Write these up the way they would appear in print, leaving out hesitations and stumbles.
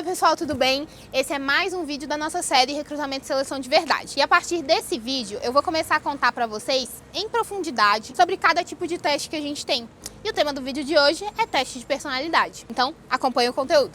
Oi pessoal, tudo bem? Esse é mais um vídeo da nossa série Recrutamento e Seleção de Verdade. E a partir desse vídeo eu vou começar a contar para vocês em profundidade sobre cada tipo de teste que a gente tem. E o tema do vídeo de hoje é teste de personalidade. Então, acompanhe o conteúdo.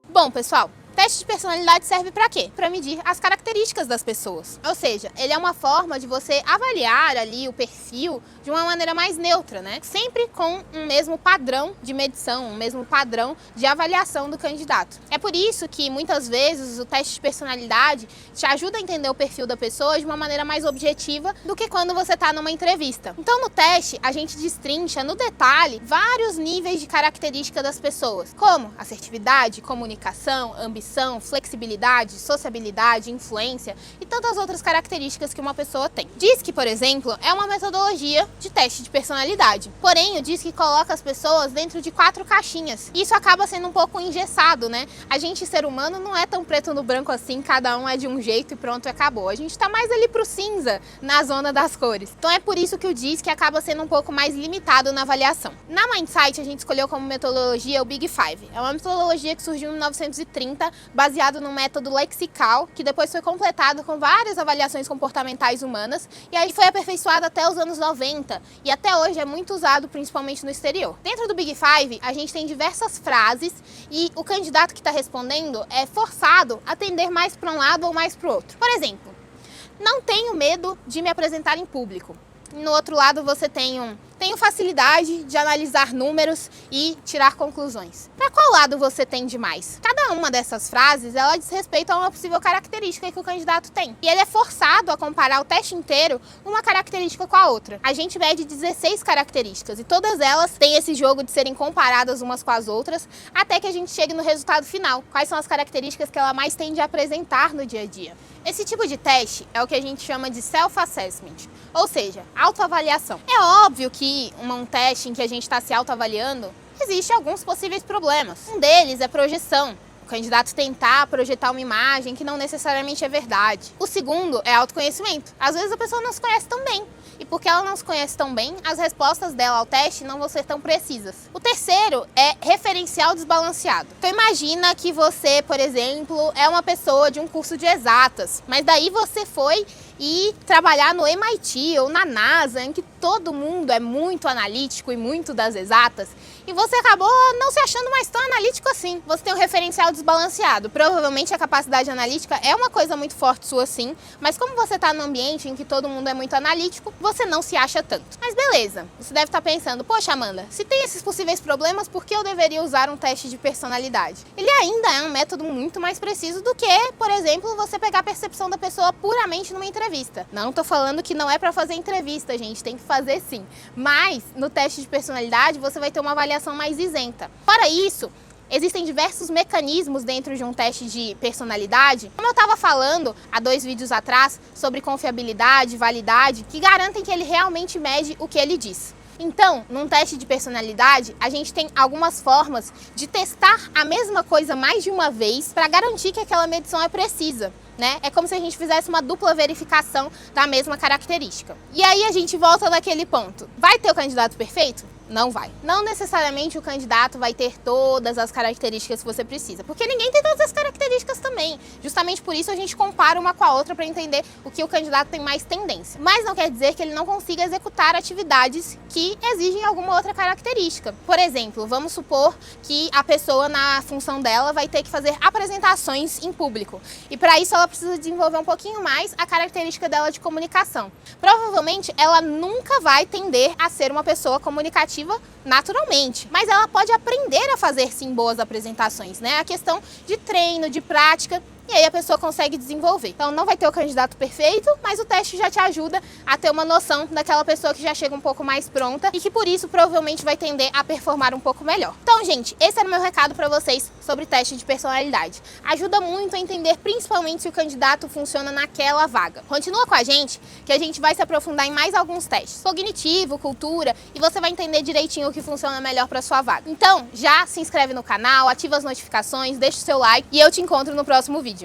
Bom, pessoal, teste de personalidade serve para quê? Para medir as características das pessoas. Ou seja, ele é uma forma de você avaliar ali o perfil de uma maneira mais neutra, né? Sempre com um mesmo padrão de medição, um mesmo padrão de avaliação do candidato. É por isso que muitas vezes o teste de personalidade te ajuda a entender o perfil da pessoa de uma maneira mais objetiva do que quando você está numa entrevista. Então no teste a gente destrincha no detalhe vários níveis de característica das pessoas, como assertividade, comunicação, ambição, flexibilidade, sociabilidade, influência e tantas outras características que uma pessoa tem. DISC, por exemplo, é uma metodologia de teste de personalidade. Porém, o DISC coloca as pessoas dentro de 4 caixinhas. Isso acaba sendo um pouco engessado, né? A gente, ser humano, não é tão preto no branco assim, cada um é de um jeito e pronto, acabou. A gente tá mais ali pro cinza, na zona das cores. Então é por isso que o DISC acaba sendo um pouco mais limitado na avaliação. Na Mindsight, a gente escolheu como metodologia o Big Five. É uma metodologia que surgiu em 1930, baseado no método lexical, que depois foi completado com várias avaliações comportamentais humanas, e aí foi aperfeiçoado até os anos 90, e até hoje é muito usado, principalmente no exterior. Dentro do Big Five, a gente tem diversas frases, e o candidato que está respondendo é forçado a tender mais para um lado ou mais para o outro. Por exemplo, não tenho medo de me apresentar em público. No outro lado você tenho facilidade de analisar números e tirar conclusões. Para qual lado você tende mais? Cada uma dessas frases, ela diz respeito a uma possível característica que o candidato tem. E ele é forçado a comparar o teste inteiro uma característica com a outra. A gente mede 16 características e todas elas têm esse jogo de serem comparadas umas com as outras até que a gente chegue no resultado final. Quais são as características que ela mais tende a apresentar no dia a dia? Esse tipo de teste é o que a gente chama de self-assessment, ou seja, autoavaliação. É óbvio que um teste em que a gente está se autoavaliando, existe alguns possíveis problemas. Um deles é projeção. O candidato tentar projetar uma imagem que não necessariamente é verdade. O segundo é autoconhecimento. Às vezes a pessoa não se conhece tão bem. E porque ela não se conhece tão bem, as respostas dela ao teste não vão ser tão precisas. O terceiro é referencial desbalanceado. Então imagina que você, por exemplo, é uma pessoa de um curso de exatas, mas daí você foi e trabalhar no MIT ou na NASA, em que todo mundo é muito analítico e muito das exatas, e você acabou não se achando mais tão analítico assim. Você tem um referencial desbalanceado. Provavelmente a capacidade analítica é uma coisa muito forte sua sim, mas como você está num ambiente em que todo mundo é muito analítico, você não se acha tanto. Mas beleza, você deve estar pensando, poxa Amanda, se tem esses possíveis problemas, por que eu deveria usar um teste de personalidade? Ele ainda é um método muito mais preciso do que, por exemplo, você pegar a percepção da pessoa puramente numa entrevista. Não tô falando que não é para fazer entrevista, gente, tem que fazer sim. Mas no teste de personalidade você vai ter uma avaliação mais isenta. Fora isso, existem diversos mecanismos dentro de um teste de personalidade, como eu estava falando há 2 vídeos atrás, sobre confiabilidade, validade, que garantem que ele realmente mede o que ele diz. Então, num teste de personalidade, a gente tem algumas formas de testar a mesma coisa mais de uma vez para garantir que aquela medição é precisa, né? É como se a gente fizesse uma dupla verificação da mesma característica. E aí a gente volta naquele ponto. Vai ter o candidato perfeito? Não vai. Não necessariamente o candidato vai ter todas as características que você precisa, porque ninguém tem todas as características também. Justamente por isso a gente compara uma com a outra para entender o que o candidato tem mais tendência. Mas não quer dizer que ele não consiga executar atividades que exigem alguma outra característica. Por exemplo, vamos supor que a pessoa, na função dela, vai ter que fazer apresentações em público. E para isso ela precisa desenvolver um pouquinho mais a característica dela de comunicação. Provavelmente ela nunca vai tender a ser uma pessoa comunicativa naturalmente, mas ela pode aprender a fazer sim boas apresentações, né? A questão de treino, de prática, e aí a pessoa consegue desenvolver. Então não vai ter o candidato perfeito, mas o teste já te ajuda a ter uma noção daquela pessoa que já chega um pouco mais pronta e que por isso provavelmente vai tender a performar um pouco melhor. Então, gente, esse era o meu recado para vocês sobre teste de personalidade. Ajuda muito a entender principalmente se o candidato funciona naquela vaga. Continua com a gente, que a gente vai se aprofundar em mais alguns testes. Cognitivo, cultura, e você vai entender direitinho o que funciona melhor para sua vaga. Então, já se inscreve no canal, ativa as notificações, deixa o seu like e eu te encontro no próximo vídeo.